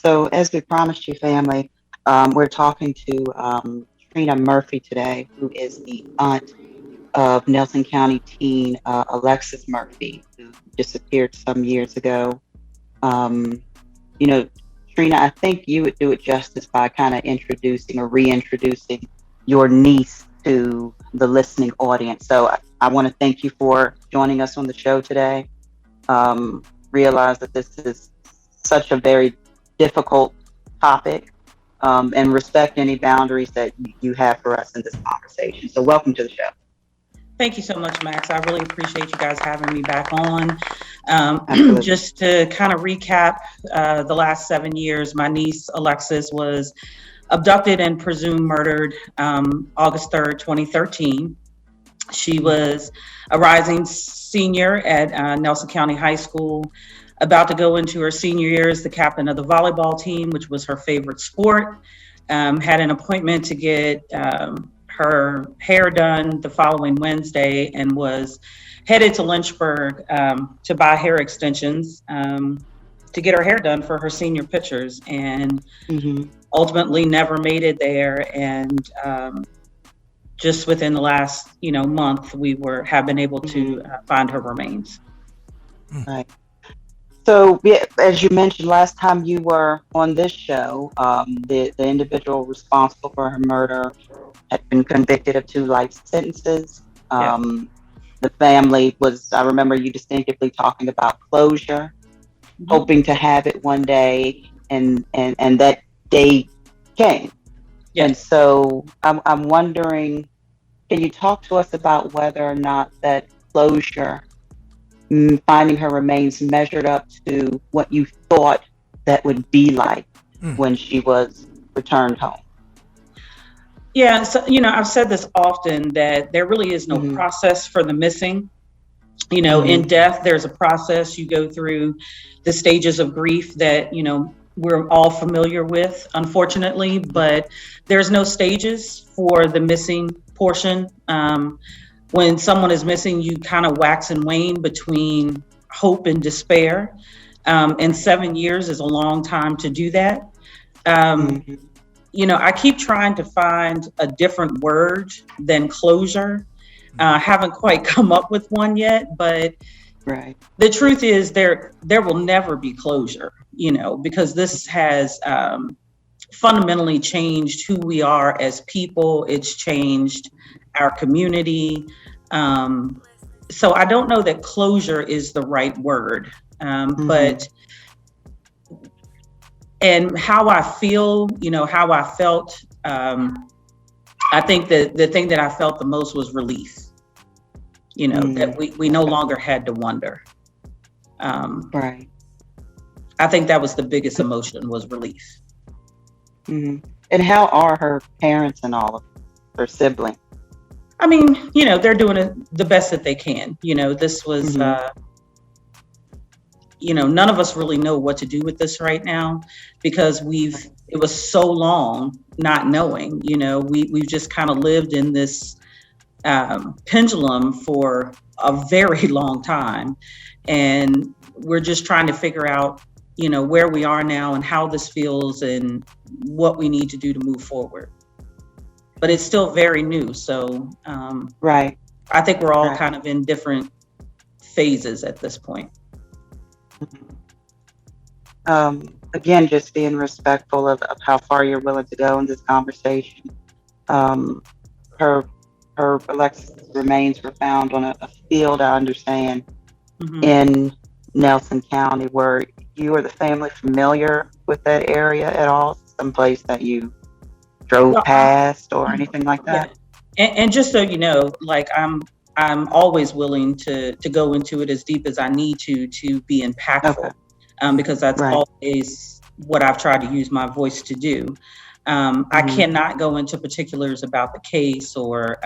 So, as we promised you, family, we're talking to Trina Murphy today, who is the aunt of Nelson County teen Alexis Murphy, who disappeared some years ago. Um, you know, Trina, I think you would do it justice by kind of introducing or reintroducing your niece to the listening audience. So, I want to thank you for joining us on the show today. Realize that this is such a very difficult topic, and respect any boundaries that you have for us in this conversation. So, welcome to the show. Thank you so much, Max. I really appreciate you guys having me back on. Absolutely. Just to kind of recap, the last 7 years, my niece Alexis was abducted and presumed murdered August 3rd, 2013. She was a rising senior at Nelson County High School, about to go into her senior year as the captain of the volleyball team, which was her favorite sport. Had an appointment to get her hair done the following Wednesday and was headed to Lynchburg to buy hair extensions to get her hair done for her senior pictures, and ultimately never made it there. And just within the last month, we have been able to find her remains. Right. So, yeah, as you mentioned last time you were on this show, the individual responsible for her murder had been convicted of 2 life sentences. The family was, I remember you distinctively talking about closure, hoping to have it one day, and that day came. Yes. And so I'm wondering, can you talk to us about whether or not that closure, finding her remains, measured up to what you thought that would be like when she was returned home? Yeah, so I've said this often, that there really is no process for the missing. In death, there's a process. You go through the stages of grief that we're all familiar with, unfortunately, but there's no stages for the missing portion. When someone is missing, you kind of wax and wane between hope and despair. And 7 years is a long time to do that. I keep trying to find a different word than closure. Haven't quite come up with one yet, but the truth is there will never be closure, because this has fundamentally changed who we are as people. It's changed our community. So I don't know that closure is the right word, but and how I feel, how I felt, I think that the thing that I felt the most was relief, that we no longer had to wonder. Right. I think that was the biggest emotion, was relief. And how are her parents and all of her siblings? I mean, they're doing the best that they can. This was, none of us really know what to do with this right now, because it was so long not knowing. We've just kind of lived in this pendulum for a very long time, and we're just trying to figure out, where we are now and how this feels and what we need to do to move forward. But it's still very new, so I think we're all kind of in different phases at this point. Again, just being respectful of how far you're willing to go in this conversation. Her Alexis remains were found on a field, I understand, in Nelson County. Were you or the family familiar with that area at all? Someplace that you drove past or anything like that? Yeah. And just so you know, like I'm always willing to go into it as deep as I need to be impactful, because that's always what I've tried to use my voice to do. I cannot go into particulars about the case or,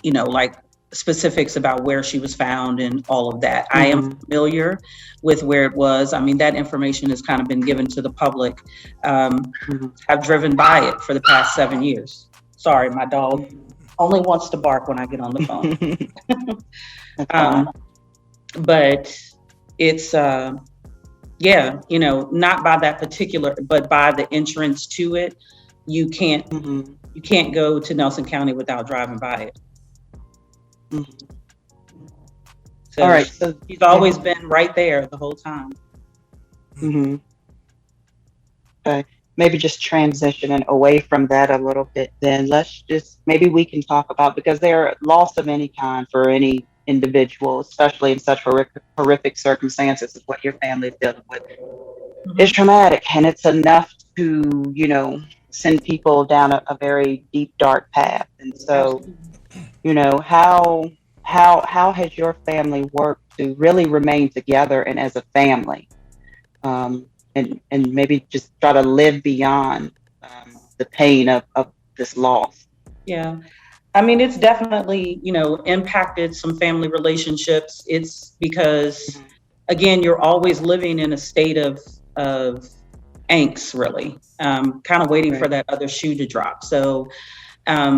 like specifics about where she was found and all of that. I am familiar with where it was. I mean, that information has kind of been given to the public. I've driven by it for the past 7 years. Sorry, my dog only wants to bark when I get on the phone. But it's, Yeah, not by that particular, but by the entrance to it. You can't Mm-hmm. you can't go to Nelson County without driving by it. Mm-hmm. All So right. So she's always been right there the whole time. mm-hmm. Okay. Maybe just transitioning away from that a little bit, then let's just maybe we can talk about, because there loss of any kind for any individual, especially in such horrific circumstances as what your family is dealing with, is Mhm. traumatic, and it's enough to, send people down a very deep, dark path. And so, Absolutely. how has your family worked to really remain together and as a family, and maybe just try to live beyond the pain of this loss? Yeah. I mean, it's definitely, impacted some family relationships. It's because, Mhm. again, you're always living in a state of angst, really, kind of waiting for Right. that other shoe to drop. So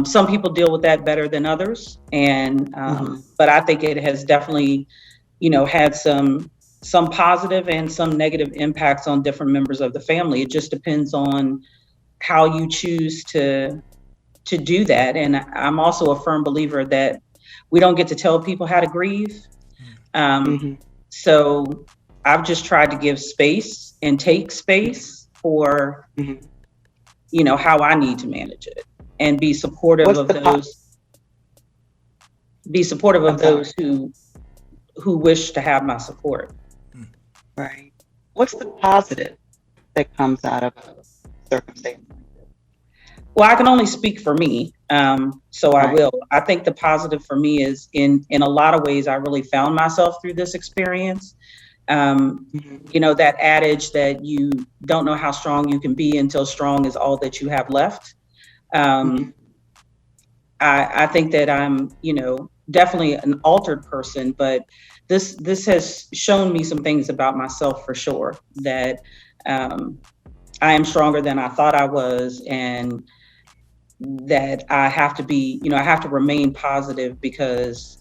some people deal with that better than others, and Hmm. but I think it has definitely, had some positive and some negative impacts on different members of the family. It just depends on how you choose to do that. And I'm also a firm believer that we don't get to tell people how to grieve. Um, Hmm. so I've just tried to give space and take space for, Hmm. how I need to manage it, and What's the be supportive of I'm sorry. those who wish to have my support. Right. What's the positive that comes out of a circumstance like this? Well, I can only speak for me. So I Right. will. I think the positive for me is in a lot of ways, I really found myself through this experience. Hmm. That adage that you don't know how strong you can be until strong is all that you have left. Hmm. Um, I think that I'm, definitely an altered person, but this has shown me some things about myself for sure, that um, I am stronger than I thought I was, and that I have to be, I have to remain positive, because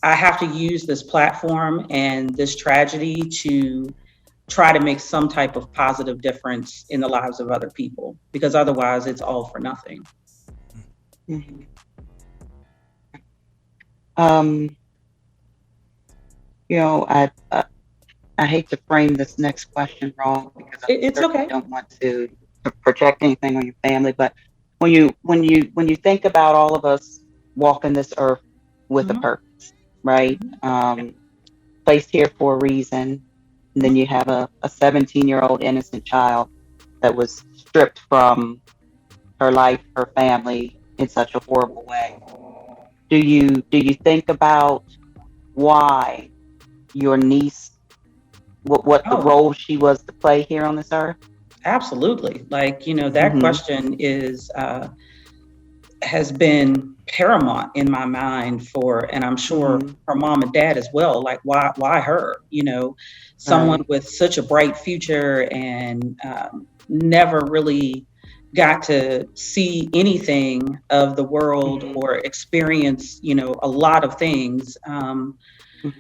I have to use this platform and this tragedy to try to make some type of positive difference in the lives of other people, because otherwise it's all for nothing. Hmm. Um, I hate to frame this next question wrong, because I It's certainly okay. don't want to project anything on your family. But when you think about all of us walking this earth with a Mhm. purpose, right? Mhm. Placed here for a reason, and then you have a 17-year-old innocent child that was stripped from her life, her family in such a horrible way. Do you think about why your niece, what the Oh, role she was to play here on this earth? absolutely. Like, that Mm-hmm. question is has been paramount in my mind for, and I'm sure Mm-hmm. her mom and dad as well. Like, why her? Someone Right. with such a bright future, and never really got to see anything of the world Mm-hmm. or experience, a lot of things. Mm-hmm.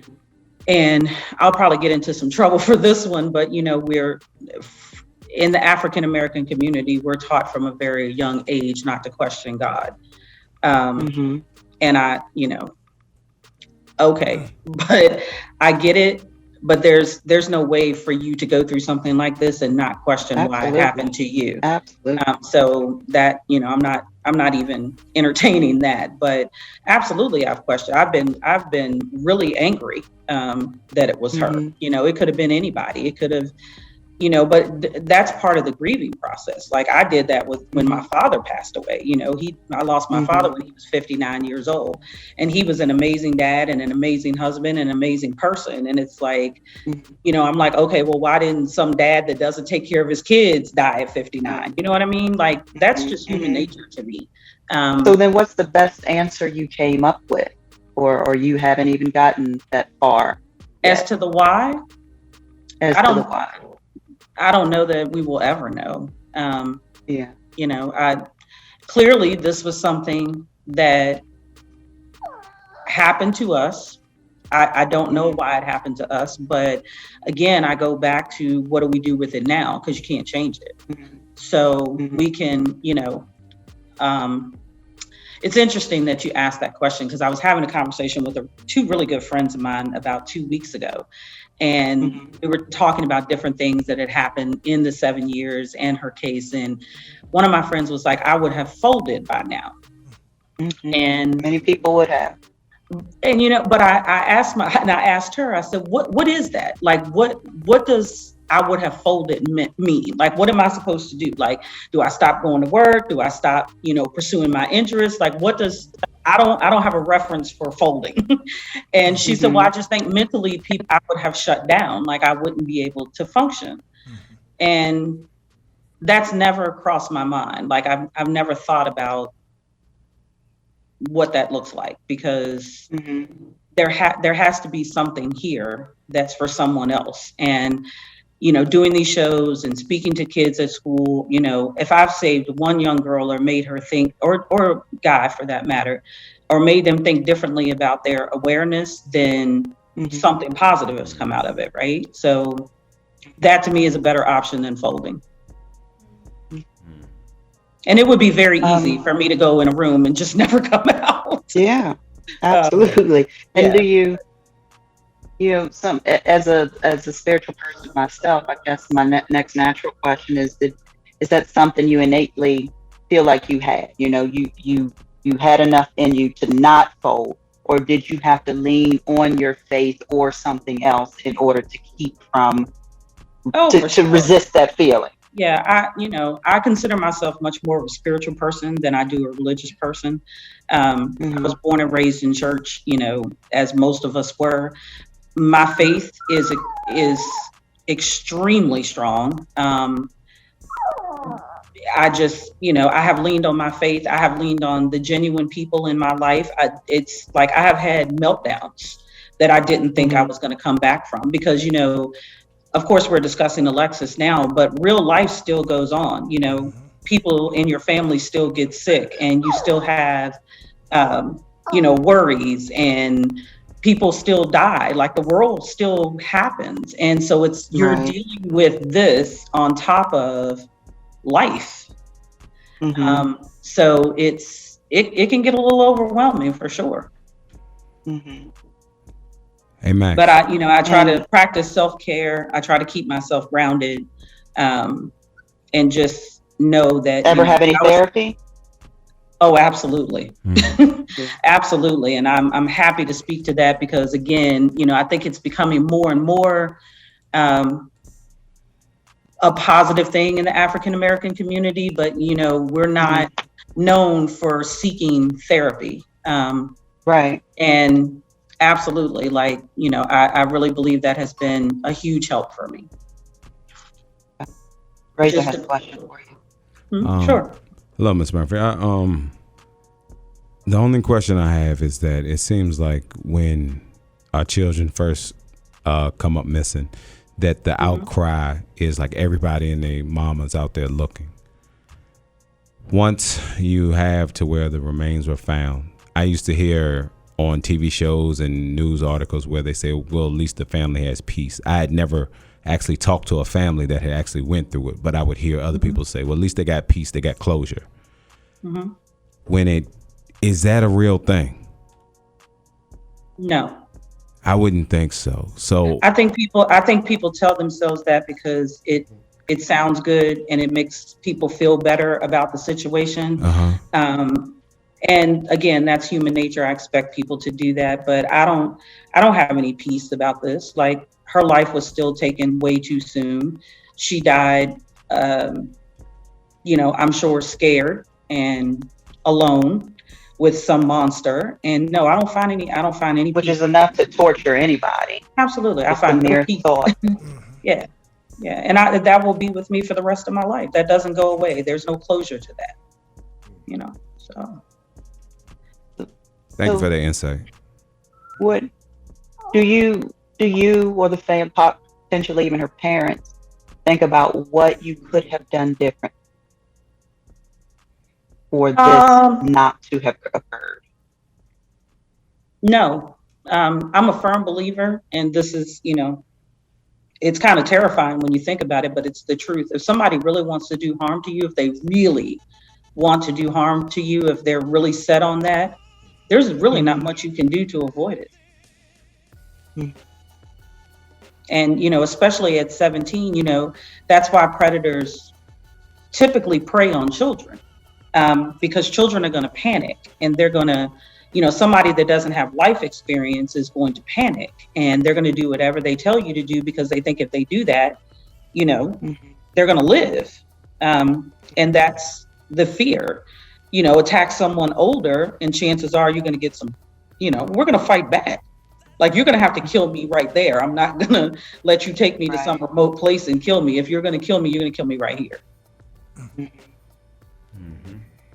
And I'll probably get into some trouble for this one, but we're in the African American community, we're taught from a very young age not to question God. Um, Mm-hmm. and okay, but I get it. But there's no way for you to go through something like this and not question why it Absolutely. happened to you. Absolutely. So that, I'm not even entertaining that. But absolutely, I've been really angry, that it was her. Mm-hmm. It could have been anybody. It could have, but that's part of the grieving process. Like, I did that with when my Mm-hmm. father passed away. I lost my father Mm-hmm. when he was 59 years old, and he was an amazing dad and an amazing husband and an amazing person. And it's like, Mm-hmm. I'm like, okay, well, why didn't some dad that doesn't take care of his kids die at 59? You know what I mean? Like, that's just human Mm-hmm. nature to me. So Um, then what's the best answer you came up with? Or you haven't even gotten that far as yet to the why, as I to the don't, why? I don't know that we will ever know. Yeah. I clearly this was something that happened to us. I don't know why it happened to us, but again, I go back to what do we do with it now? Because you can't change it. So we can, it's interesting that you asked that question, because I was having a conversation with two really good friends of mine about 2 weeks ago. And we were talking about different things that had happened in the 7 years and her case. And one of my friends was like, I would have folded by now. And many people would have. And but I asked her, I said, what is that? Like, what does I would have folded mean? Like, what am I supposed to do? Like, do I stop going to work? Do I stop, pursuing my interests? Like, what does I don't have a reference for folding. And she said, well, I just think mentally I would have shut down. Like, I wouldn't be able to function. And that's never crossed my mind. Like, I've never thought about what that looks like, because there has to be something here that's for someone else. And doing these shows and speaking to kids at school, if I've saved one young girl or made her think, or guy for that matter, or made them think differently about their awareness, then something positive has come out of it, right? So that to me is a better option than folding. And it would be very easy for me to go in a room and just never come out. Yeah, absolutely. And do you, some as a spiritual person myself, I guess my next natural question is that something you innately feel like you had? You had enough in you to not fold, or did you have to lean on your faith or something else in order to keep from to resist that feeling? Yeah, I consider myself much more of a spiritual person than I do a religious person. I was born and raised in church, as most of us were. My faith is extremely strong. I just, I have leaned on my faith. I have leaned on the genuine people in my life. It's like I have had meltdowns that I didn't think I was going to come back from, because, of course, we're discussing Alexis now, but real life still goes on. People in your family still get sick, and you still have, worries, and people still die. Like, the world still happens. And so you're dealing with this on top of life. So it can get a little overwhelming for sure. Amen. But I try to practice self-care. I try to keep myself grounded, and just know that. Ever have any therapy? Oh, absolutely. Absolutely. And I'm happy to speak to that, because again, I think it's becoming more and more a positive thing in the African American community, but we're not known for seeking therapy. Right. And absolutely, like, I really believe that has been a huge help for me. Rachel has a question for you. Sure. Hello, Ms. Murphy. The only question I have is that it seems like when our children first come up missing, that the outcry is like everybody and their mamas out there looking. Once you have to where the remains were found, I used to hear on TV shows and news articles where they say, well, at least the family has peace. I had never actually talked to a family that had actually went through it, but I would hear other people say, well, at least they got peace, they got closure. Is that a real thing? No. I wouldn't think so. So I think people tell themselves that because it sounds good and it makes people feel better about the situation. And again, that's human nature. I expect people to do that, but I don't have any peace about this. Like, her life was still taken way too soon. She died, I'm sure scared and alone with some monster. And no, I don't find any Which peace. is enough to torture anybody. Absolutely. Just I find the mere no peace. thought. Yeah. And that will be with me for the rest of my life. That doesn't go away. There's no closure to that, so. Thank you for the insight. What do you or the family, potentially even her parents, think about what you could have done different for this not to have occurred? No, I'm a firm believer, and this is, it's kind of terrifying when you think about it, but it's the truth. If somebody really wants to do harm to you, if they really want to do harm to you, if they're really set on that, there's really not much you can do to avoid it. Mhm. And, especially at 17, that's why predators typically prey on children, because children are going to panic, and they're going to, somebody that doesn't have life experience is going to panic, and they're going to do whatever they tell you to do because they think if they do that, they're going to live. And that's the fear. Attack someone older, and chances are you're going to get some, we're going to fight back. Like, you're going to have to kill me right there. I'm not going to let you take me to some remote place and kill me. If you're going to kill me, you're going to kill me right here. And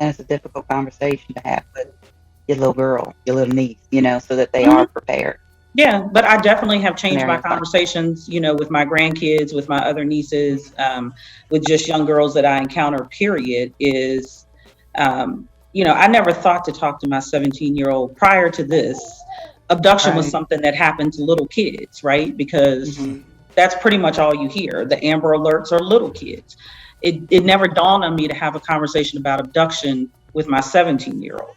it's a difficult conversation to have with your little girl, your little niece, so that they are prepared. Yeah, but I definitely have changed my conversations, with my grandkids, with my other nieces, with just young girls that I encounter, period, is, I never thought to talk to my 17-year-old prior to this. Abduction was something that happened to little kids, right? Because that's pretty much all you hear. The Amber Alerts are little kids. It never dawned on me to have a conversation about abduction with my 17-year-old,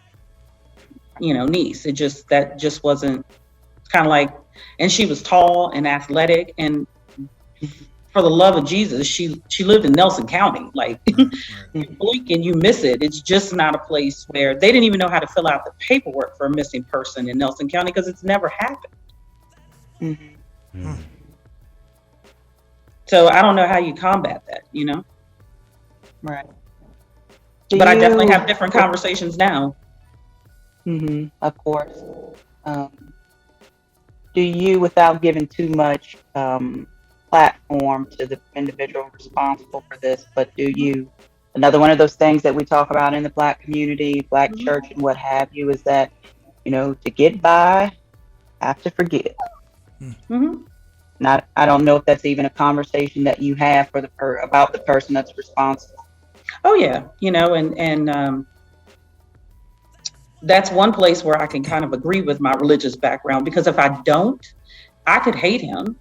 niece. That just wasn't, kind of like, and she was tall and athletic, and for the love of Jesus, she lived in Nelson County. Like, you blink and you miss it. It's just not a place where they didn't even know how to fill out the paperwork for a missing person in Nelson County, because it's never happened. So I don't know how you combat that, Right. But I definitely have different conversations now. Of course. Do you, without giving too much platform to the individual responsible for this, but do you, another one of those things that we talk about in the Black community, Black church and what have you, is that, to get by, have to forget. I don't know if that's even a conversation that you have about the person that's responsible. Oh yeah, and that's one place where I can kind of agree with my religious background, because if I don't, I could hate him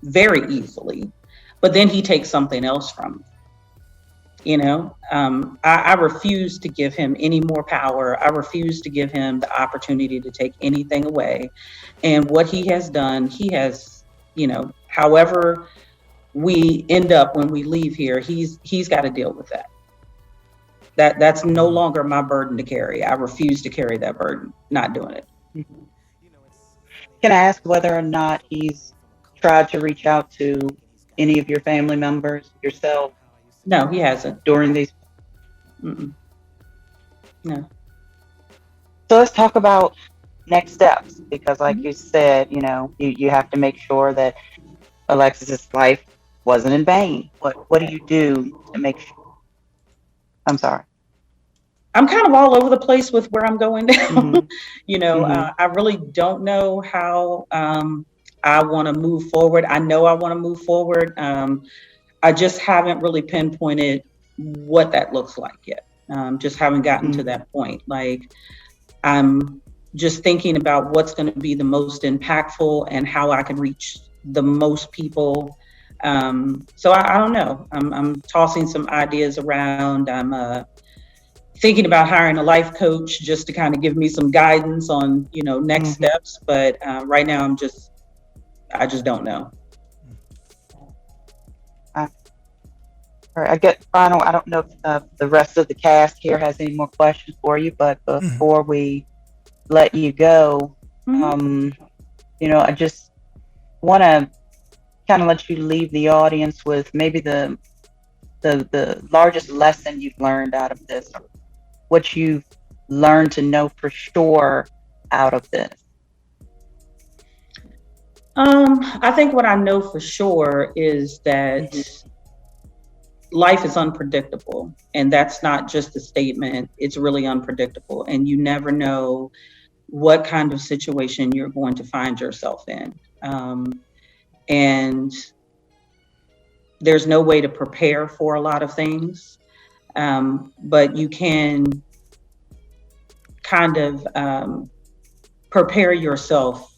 very easily, but then he takes something else from me. I refuse to give him any more power. I refuse to give him the opportunity to take anything away. And what he has done, he has, however we end up when we leave here, he's got to deal with that. That's no longer my burden to carry. I refuse to carry that burden. Not doing it. Can I ask whether or not he's tried to reach out to any of your family members, yourself? No, he hasn't. During these? No. So let's talk about next steps, because like you said, you have to make sure that Alexis's life wasn't in vain. What do you do to make sure? I'm sorry. I'm kind of all over the place with where I'm going now. I really don't know how I want to move forward. I know I want to move forward. I just haven't really pinpointed what that looks like yet. Just haven't gotten to that point. Like, I'm just thinking about what's going to be the most impactful and how I can reach the most people. So I don't know. I'm tossing some ideas around. I'm thinking about hiring a life coach just to kind of give me some guidance on, next steps. But right now, I just don't know. All right, I get final. I don't know if the rest of the cast here has any more questions for you, but before we let you go, I just want to kind of let you leave the audience with maybe the largest lesson you've learned out of this, or what you've learned to know for sure out of this. I think what I know for sure is that life is unpredictable, and that's not just a statement. It's really unpredictable, and you never know what kind of situation you're going to find yourself in. And there's no way to prepare for a lot of things, but you can kind of prepare yourself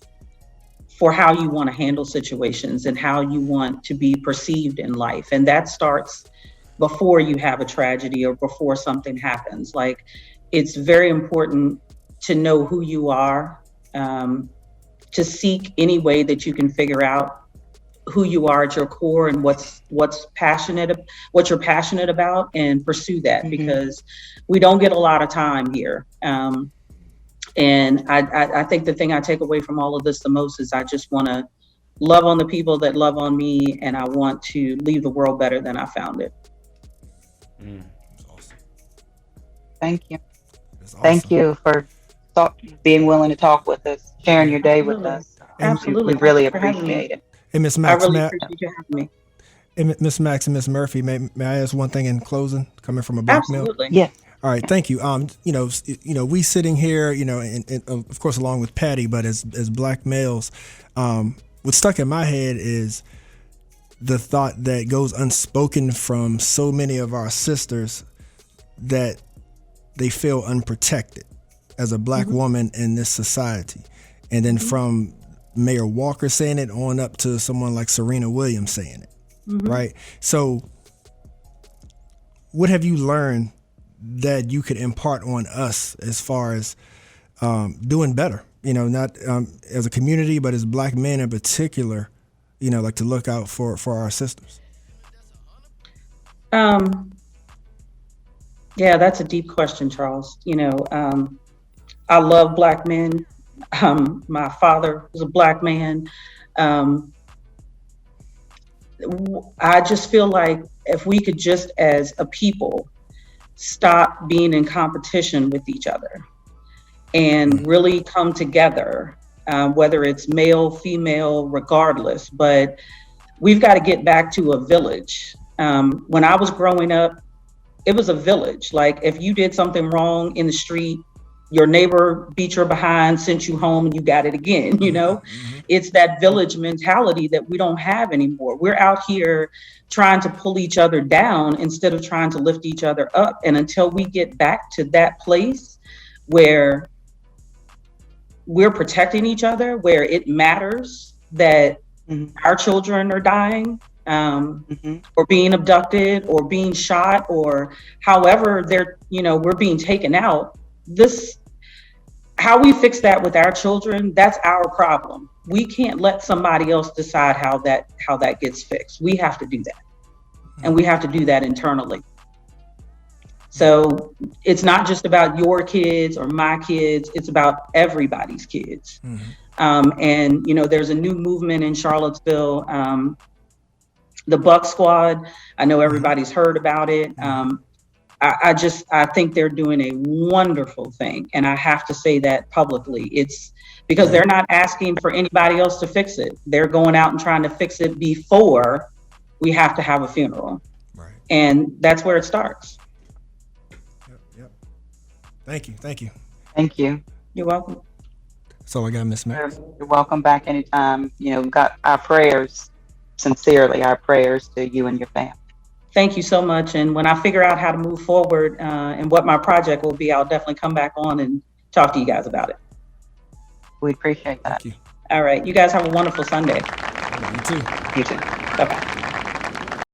for how you want to handle situations and how you want to be perceived in life. And that starts before you have a tragedy or before something happens. Like, it's very important to know who you are, to seek any way that you can figure out who you are at your core and what you're passionate about, and pursue that, because we don't get a lot of time here. And I think the thing I take away from all of this the most is I just want to love on the people that love on me, and I want to leave the world better than I found it. That's awesome. Thank you. That's Thank awesome. you for being willing to talk with us, sharing your day with us. Absolutely. We really Thank you for having me. appreciate it. Hey, Miss I Max, really appreciate you having me. hey, Miss Max and Miss Murphy, may I ask one thing in closing, coming from a black male? Absolutely. Yes. All right, thank you. We sitting here, and of course along with Patty, but as black males, what stuck in my head is the thought that goes unspoken from so many of our sisters, that they feel unprotected as a black woman in this society. And then from Mayor Walker saying it on up to someone like Serena Williams saying it, right? So what have you learned that you could impart on us as far as doing better, not as a community, but as black men in particular, like to look out for our sisters? Yeah, that's a deep question, Charles. I love black men. My father was a black man. I just feel like if we could just, as a people, stop being in competition with each other and really come together, whether it's male, female, regardless. But we've got to get back to a village. When I was growing up, it was a village. Like, if you did something wrong in the street, your neighbor beat your behind, sent you home, and you got it again. It's that village mentality that we don't have anymore. We're out here trying to pull each other down instead of trying to lift each other up. And until we get back to that place where we're protecting each other, where it matters that our children are dying, or being abducted or being shot, or however we're being taken out, how we fix that with our children, that's our problem. We can't let somebody else decide how that gets fixed. We have to do that. And we have to do that internally. So it's not just about your kids or my kids, it's about everybody's kids. And there's a new movement in Charlottesville, the Buck Squad. I know everybody's heard about it. I think they're doing a wonderful thing. And I have to say that publicly. It's because they're not asking for anybody else to fix it. They're going out and trying to fix it before we have to have a funeral. Right. And that's where it starts. Yep. Thank you. Thank you. You're welcome. That's all I got, Miss Max. You're welcome back anytime. We've got our prayers, sincerely, our prayers to you and your family. Thank you so much. And when I figure out how to move forward and what my project will be, I'll definitely come back on and talk to you guys about it. We appreciate that. Thank you. All right. You guys have a wonderful Sunday. You too. You too. Bye-bye.